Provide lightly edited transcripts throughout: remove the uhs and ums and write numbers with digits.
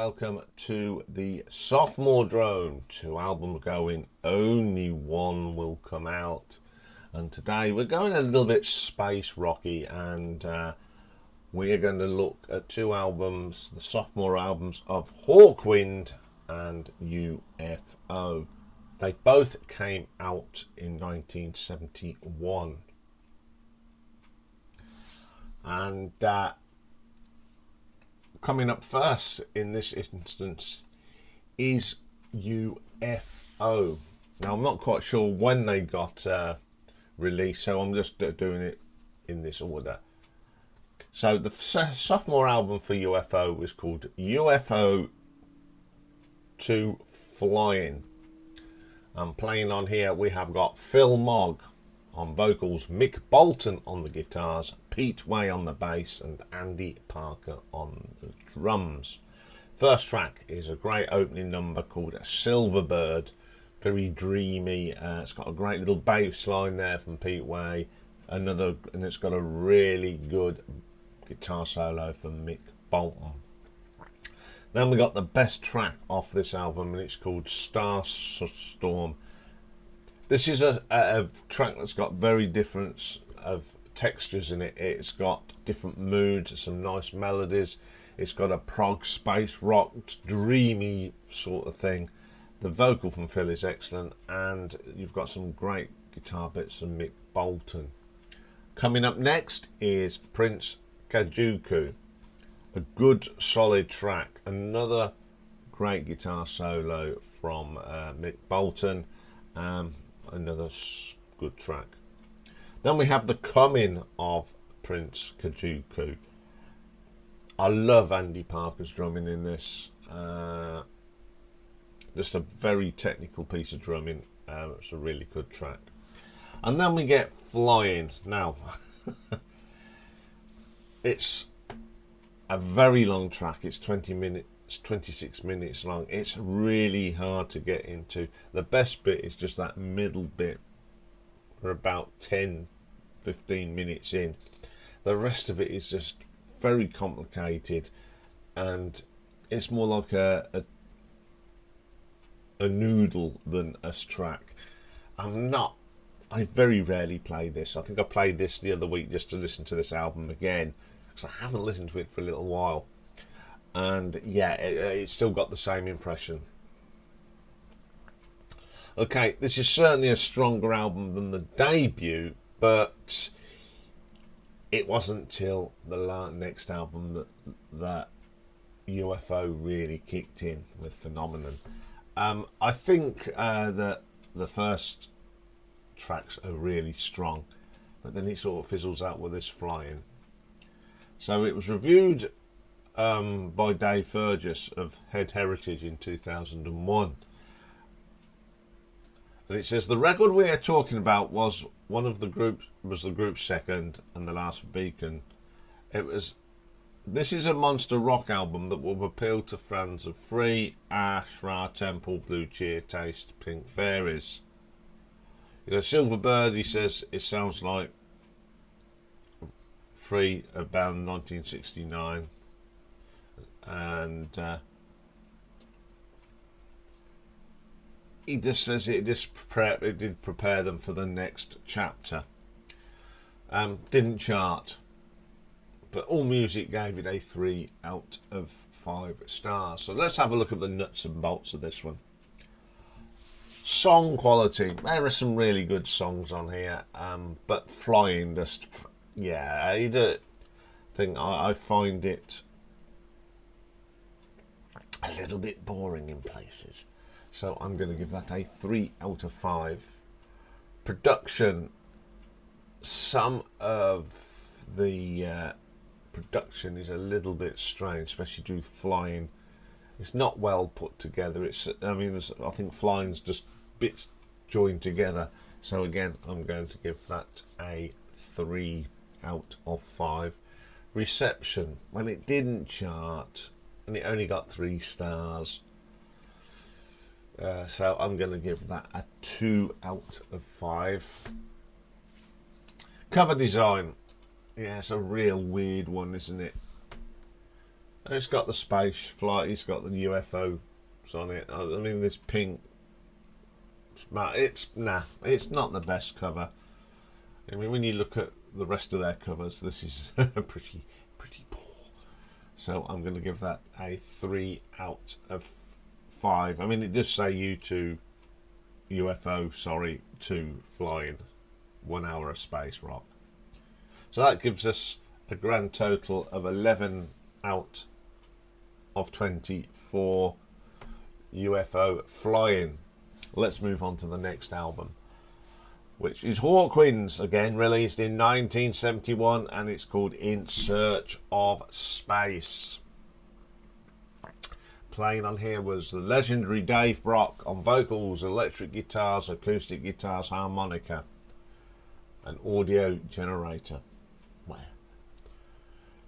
welcome to the Sophomore Drome. 2 albums going, only one will come out. And today we're going a little bit space rocky, and we're going to look at 2 albums, the sophomore albums of Hawkwind and UFO. They both came out in 1971. And coming up first in this instance is UFO. Now, I'm not quite sure when they got released, so I'm just doing it in this order. So the sophomore album for UFO was called UFO To Flying. And playing on here we have got Phil Mogg on vocals, Mick Bolton on the guitars, Pete Way on the bass, and Andy Parker on the drums. First track is a great opening number called Silverbird, very dreamy. It's got a great little bass line there from Pete Way, and it's got a really good guitar solo from Mick Bolton. Then we got the best track off this album, and it's called Starstorm. This is a track that's got very different of textures in it. It's got different moods, some nice melodies. It's got a prog space rock, dreamy sort of thing. The vocal from Phil is excellent, and you've got some great guitar bits from Mick Bolton. Coming up next is Prince Kajuku, a good solid track. Another great guitar solo from Mick Bolton. Another good track. Then we have the coming of Prince Kajuku. I love Andy Parker's drumming in this. Just a very technical piece of drumming. It's a really good track. And then we get Flying. Now, it's a very long track. It's 20 minutes. It's 26 minutes long. It's really hard to get into. The best bit is just that middle bit. We're about 10-15 minutes in. The rest of it is just very complicated, and it's more like a noodle than a track. I very rarely play this. I think I played this the other week just to listen to this album again, because I haven't listened to it for a little while. And yeah, it's still got the same impression. Okay, this is certainly a stronger album than the debut, but it wasn't till the next album that UFO really kicked in with Phenomenon. I think that the first tracks are really strong, but then it sort of fizzles out with this Flying. So it was reviewed by Dave Fergus of Head Heritage in 2001, and it says the record we are talking about was the group's second and the last Beacon. This is a monster rock album that will appeal to fans of Free, Ash, Ra Temple, Blue Cheer, Taste, Pink Fairies. Silverbird, he says, it sounds like Free, about 1969. And he just says it did prepare them for the next chapter. Didn't chart, but AllMusic gave it a 3 out of 5 stars. So let's have a look at the nuts and bolts of this one. Song quality. There are some really good songs on here, but Flying just, yeah, I find it a little bit boring in places, so I'm going to give that a 3 out of 5. Production, some of the production is a little bit strange, especially due to Flying. It's not well put together. I think Flying's just bits joined together, so again I'm going to give that a 3 out of 5. Reception, well, it didn't chart and it only got 3 stars, so I'm going to give that a 2 out of 5. Cover design, yeah, it's a real weird one, isn't it? It's got the space flight, it's got the UFO on it. I mean, this pink, it's not the best cover. I mean, when you look at the rest of their covers, this is pretty poor. So I'm going to give that a 3 out of 5. I mean, it does say UFO, to flying 1 hour of space rock. So that gives us a grand total of 11 out of 24 UFO flying. Let's move on to the next album, which is Hawkwind's, again released in 1971, and it's called In Search of Space. Playing on here was the legendary Dave Brock on vocals, electric guitars, acoustic guitars, harmonica, and audio generator. Wow.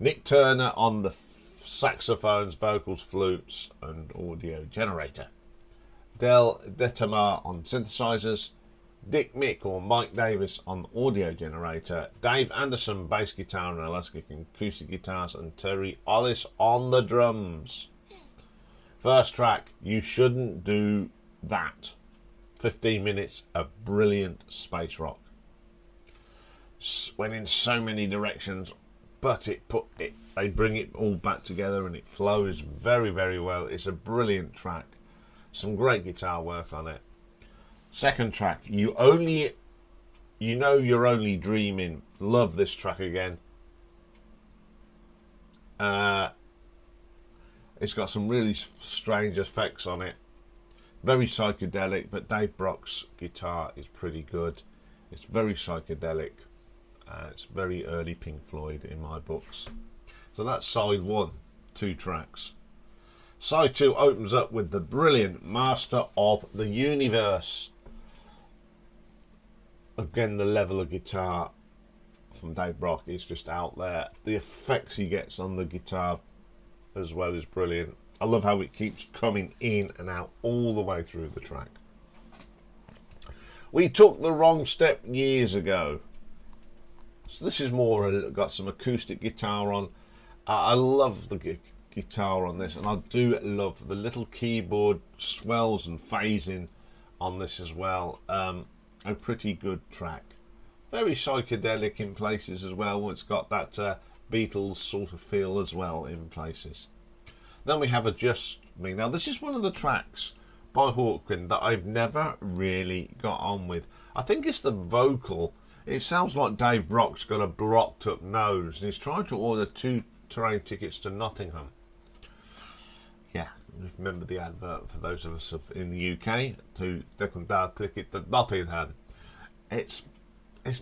Nick Turner on the saxophones, vocals, flutes, and audio generator. Del Detamar on synthesizers. Dick Mick or Mike Davis on the audio generator. Dave Anderson bass guitar and electric and acoustic guitars, and Terry Ollis on the drums. First track, You Shouldn't Do That. 15 minutes of brilliant space rock. Went in so many directions, but they bring it all back together and it flows very, very well. It's a brilliant track. Some great guitar work on it. Second track, You Know You're Only Dreaming. Love this track again. It's got some really strange effects on it. Very psychedelic, but Dave Brock's guitar is pretty good. It's very psychedelic. It's very early Pink Floyd in my books. So that's side 1, 2 tracks. Side 2 opens up with the brilliant Master of the Universe. Again, the level of guitar from Dave Brock is just out there. The effects he gets on the guitar as well is brilliant. I love how it keeps coming in and out all the way through the track. We Took the Wrong Step years ago. So this is more got some acoustic guitar on. I love the guitar on this, and I do love the little keyboard swells and phasing on this as well. A pretty good track. Very psychedelic in places as well. It's got that Beatles sort of feel as well in places. Then we have a Just Me. Now this is one of the tracks by Hawkwind that I've never really got on with. I think it's the vocal. It sounds like Dave Brock's got a blocked up nose and he's trying to order 2 train tickets to Nottingham. Yeah, remember the advert for those of us in the UK, to secondary ticket to Nottingham. It's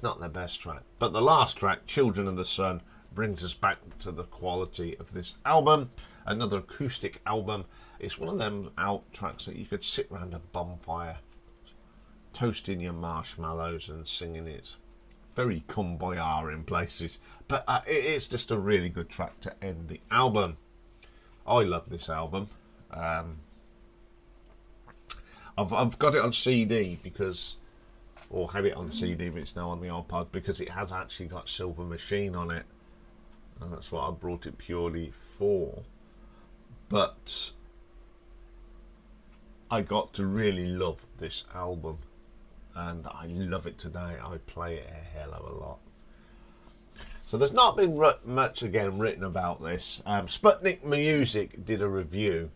not the best track, but the last track, Children of the Sun, brings us back to the quality of this album. Another acoustic album. It's one of them tracks that you could sit around a bonfire, toasting your marshmallows and singing it. Very kumbaya in places, but it's just a really good track to end the album. I love this album. I've got it on CD because, or had it on CD, but it's now on the iPod because it has actually got Silver Machine on it, and that's what I brought it purely for. But I got to really love this album, and I love it today. I play it a hell of a lot. So there's not been much again written about this. Sputnik Music did a review,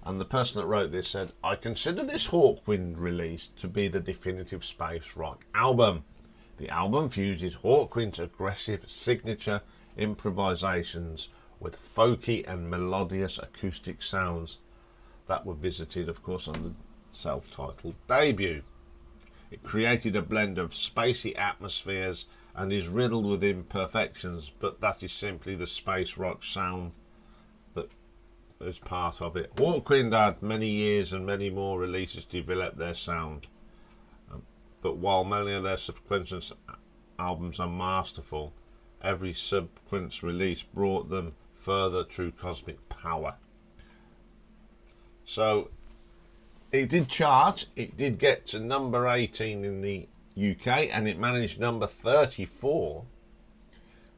and the person that wrote this said, I consider this Hawkwind release to be the definitive space rock album. The album fuses Hawkwind's aggressive signature improvisations with folky and melodious acoustic sounds that were visited, of course, on the self-titled debut. It created a blend of spacey atmospheres and is riddled with imperfections, but that is simply the space rock sound that is part of it. Hawkwind had many years and many more releases to develop their sound, but while many of their subsequent albums are masterful, every subsequent release brought them further true cosmic power. So it did chart. It did get to number 18 in the UK, and it managed number 34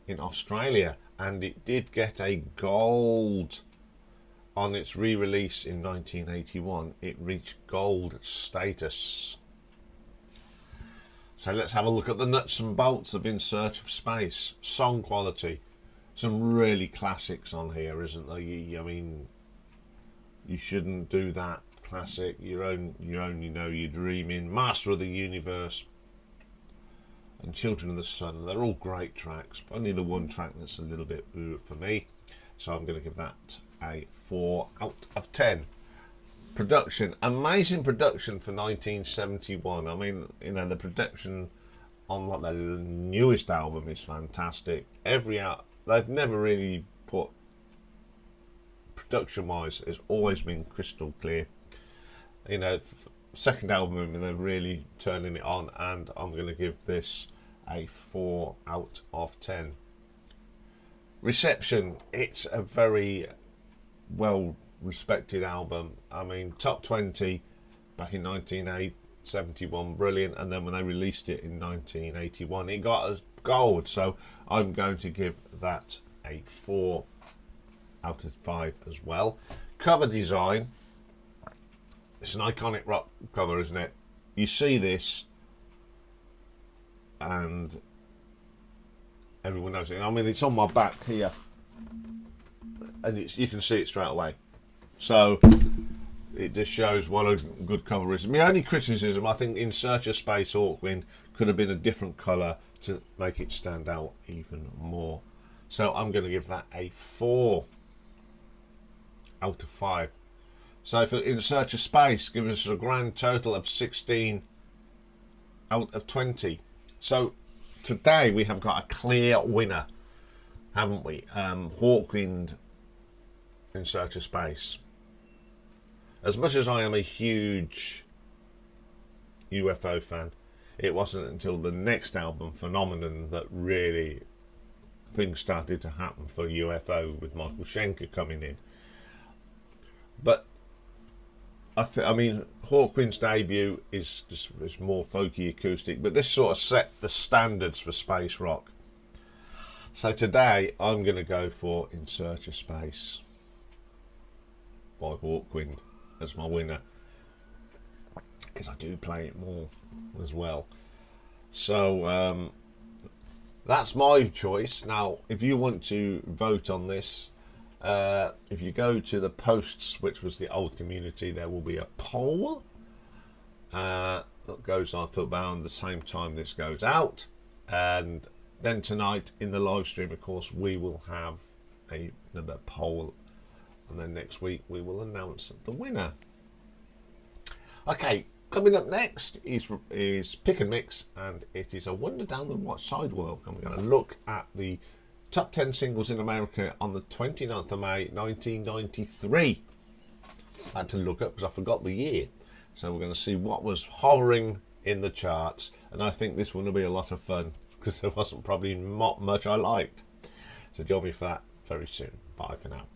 in Australia. and it did get a gold on its re-release in 1981. It reached gold status. So let's have a look at the nuts and bolts of In Search of Space. Song quality. Some really classics on here, isn't there? I mean, You Shouldn't Do That, classic. You Only Know You're Dreaming, Master of the Universe, and Children of the Sun. They're all great tracks. Only the one track that's a little bit for me. So I'm going to give that a 4 out of 10. Production, amazing production for 1971. I mean, you know, the production on like the newest album is fantastic. They've never really put, production wise, it's always been crystal clear. You know, second album they're really turning it on, and I'm going to give this a 4 out of 10. Reception, it's a very well respected album. I mean, top 20 back in 1971, brilliant, and then when they released it in 1981 it got us gold, so I'm going to give that a 4 out of 5 as well. Cover design, it's an iconic rock cover, isn't it? You see this and everyone knows it. I mean, it's on my back here and you can see it straight away. So it just shows what a good cover is. My only criticism, I think In Search of Space Hawkwind could have been a different colour to make it stand out even more. So I'm going to give that a 4 out of 5. So for In Search of Space gives us a grand total of 16 out of 20. So today we have got a clear winner, haven't we? Hawkwind, In Search of Space. As much as I am a huge UFO fan, it wasn't until the next album, Phenomenon, that really things started to happen for UFO, with Michael Schenker coming in. But I mean, Hawkwind's debut is more folky acoustic, but this sort of set the standards for space rock. So today I'm going to go for In Search of Space by Hawkwind as my winner, because I do play it more as well. So that's my choice. Now if you want to vote on this, if you go to the posts, which was the old community, there will be a poll that goes up around the same time this goes out, and then tonight in the live stream, of course, we will have another poll, and then next week we will announce the winner. Okay, coming up next is Pick and Mix, and it is a wander down the sidewalk, and we're going to look at the top 10 singles in America on the 29th of May 1993. I had to look up because I forgot the year, so we're going to see what was hovering in the charts, and I think this one will be a lot of fun because there wasn't probably not much I liked. So join me for that very soon. Bye for now.